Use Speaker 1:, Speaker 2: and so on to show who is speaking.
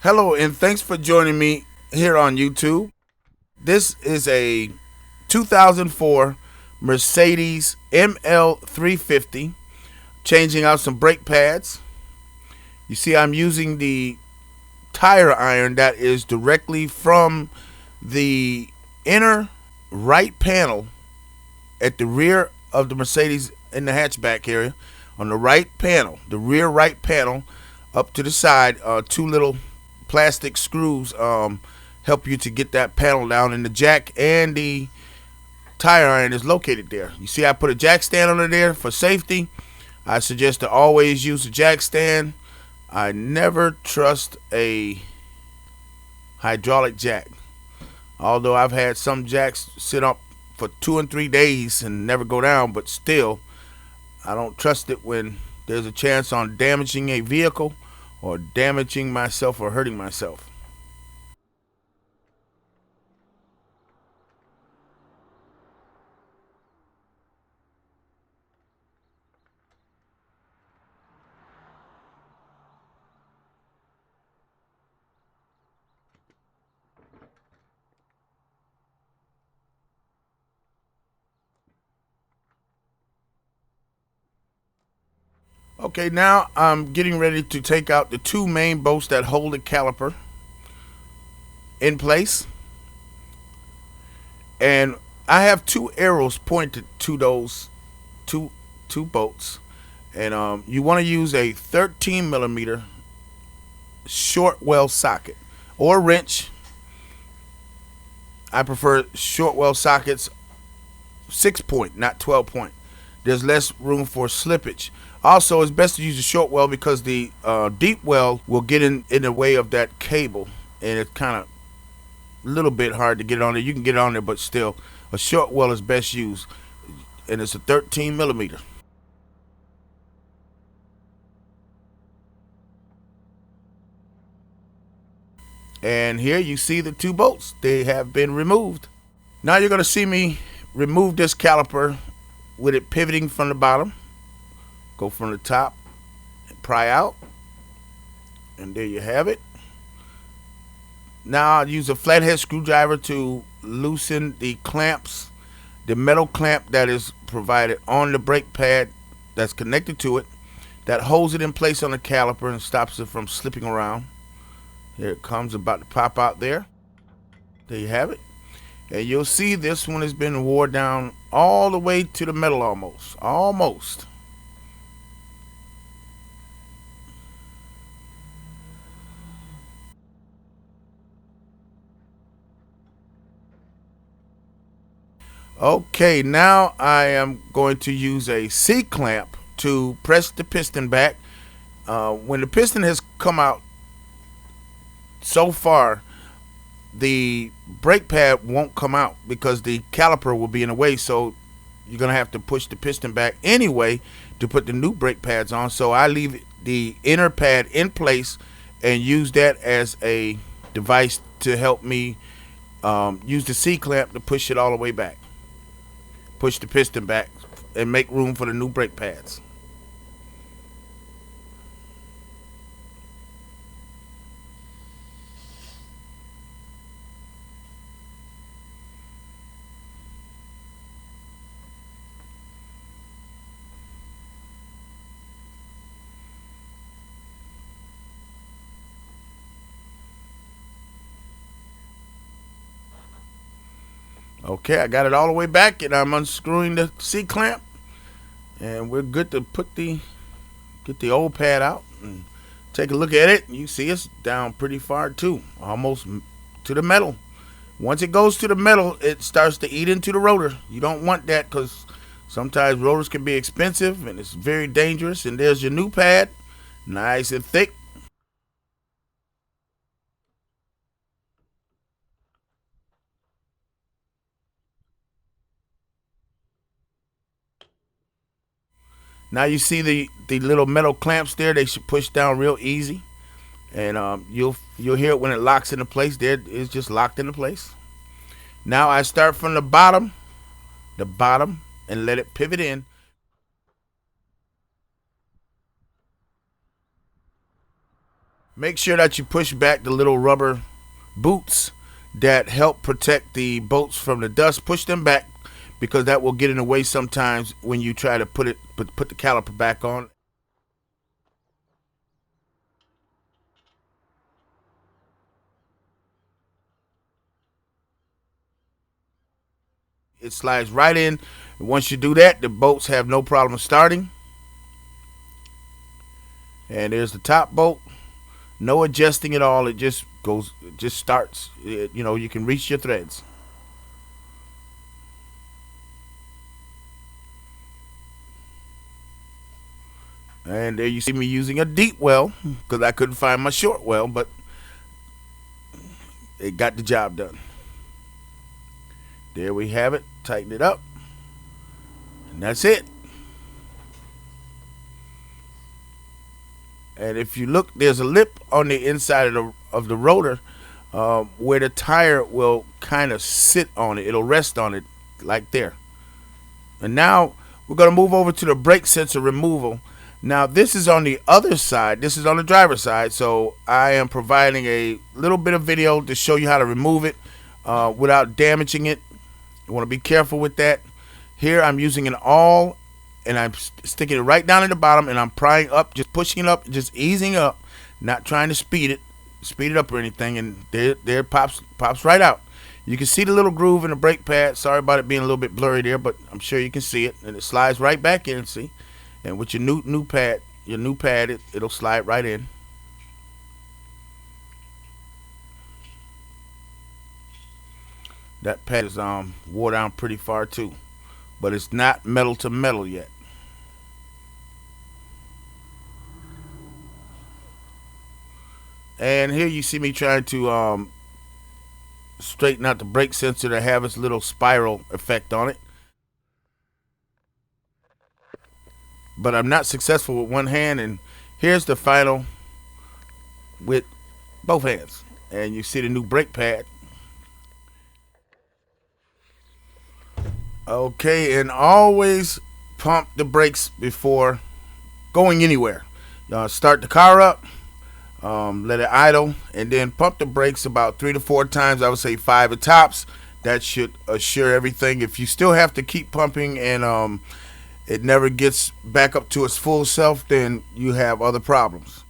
Speaker 1: Hello, and thanks for joining me here on YouTube. This is a 2004 Mercedes ML350, changing out some brake pads. You see, I'm using the tire iron that is directly from the inner right panel at the rear of the Mercedes in the hatchback area. On the right panel, the rear right panel, up to the side, two little plastic screws help you to get that panel down, and the jack and the tire iron is located there. You see, I put a jack stand under there for safety. I suggest to always use a jack stand. I never trust a hydraulic jack. Although I've had some jacks sit up for 2 and 3 days and never go down, but still, I don't trust it when there's a chance on damaging a vehicle or damaging myself or hurting myself. Okay, now I'm getting ready to take out the two main bolts that hold the caliper in place. And I have two arrows pointed to those two two bolts. And you want to use a 13 millimeter short well socket or wrench. I prefer short well sockets, 6 point, not 12 point. There's less room for slippage. Also, it's best to use a short well because the deep well will get in the way of that cable, and it's kind of a little bit hard to get it on there. You can get it on there, but still, a short well is best used, and it's a 13 millimeter. And here you see the two bolts. They have been removed. Now you're going to see me remove this caliper with it pivoting from the bottom. Go from the top and pry out. And there you have it. Now I'll use a flathead screwdriver to loosen the clamps, the metal clamp that is provided on the brake pad that's connected to it, that holds it in place on the caliper and stops it from slipping around. Here it comes, about to pop out there. There you have it. And you'll see this one has been wore down all the way to the metal almost. Almost. Okay, now I am going to use a C-clamp to press the piston back. When the piston has come out so far, the brake pad won't come out because the caliper will be in the way. So you're going to have to push the piston back anyway to put the new brake pads on. So I leave the inner pad in place and use that as a device to help me use the C-clamp to push it all the way back. Push the piston back and make room for the new brake pads. Okay, I got it all the way back, and I'm unscrewing the C-clamp, and we're good to get the old pad out and take a look at it. You see it's down pretty far too, almost to the metal. Once it goes to the metal, it starts to eat into the rotor. You don't want that because sometimes rotors can be expensive and it's very dangerous. And there's your new pad, nice and thick. Now you see the little metal clamps there. They should push down real easy, and you'll hear it when it locks into place. There, it's just locked into place. Now I start from the bottom, and let it pivot in. Make sure that you push back the little rubber boots that help protect the bolts from the dust. Push them back because that will get in the way sometimes when you try to put the caliper back on. It slides right in. Once you do that, the bolts have no problem starting. And there's the top bolt. No adjusting at all. It just goes, it just starts. You can reach your threads. And there you see me using a deep well because I couldn't find my short well, but it got the job done. There we have it. Tighten it up. And that's it. And if you look, there's a lip on the inside of the rotor where the tire will kind of sit on it. It'll rest on it like there. And now we're going to move over to the brake sensor removal. Now this is on the other side. This is on the driver's side. So I am providing a little bit of video to show you how to remove it without damaging it. You want to be careful with that. Here I'm using an awl and I'm sticking it right down at the bottom and I'm prying up, just pushing it up, just easing up, not trying to speed it up or anything, and there it pops right out. You can see the little groove in the brake pad. Sorry about it being a little bit blurry there, but I'm sure you can see it, and it slides right back in, see? And with your new pad, it'll slide right in. That pad is wore down pretty far too, but it's not metal to metal yet. And here you see me trying to straighten out the brake sensor to have its little spiral effect on it. But I'm not successful with one hand, and here's the final with both hands. And you see the new brake pad. Okay, and always pump the brakes before going anywhere. Start the car up, let it idle, and then pump the brakes about 3 to 4 times. I would say 5 at tops. That should assure everything. If you still have to keep pumping and it never gets back up to its full self, then you have other problems.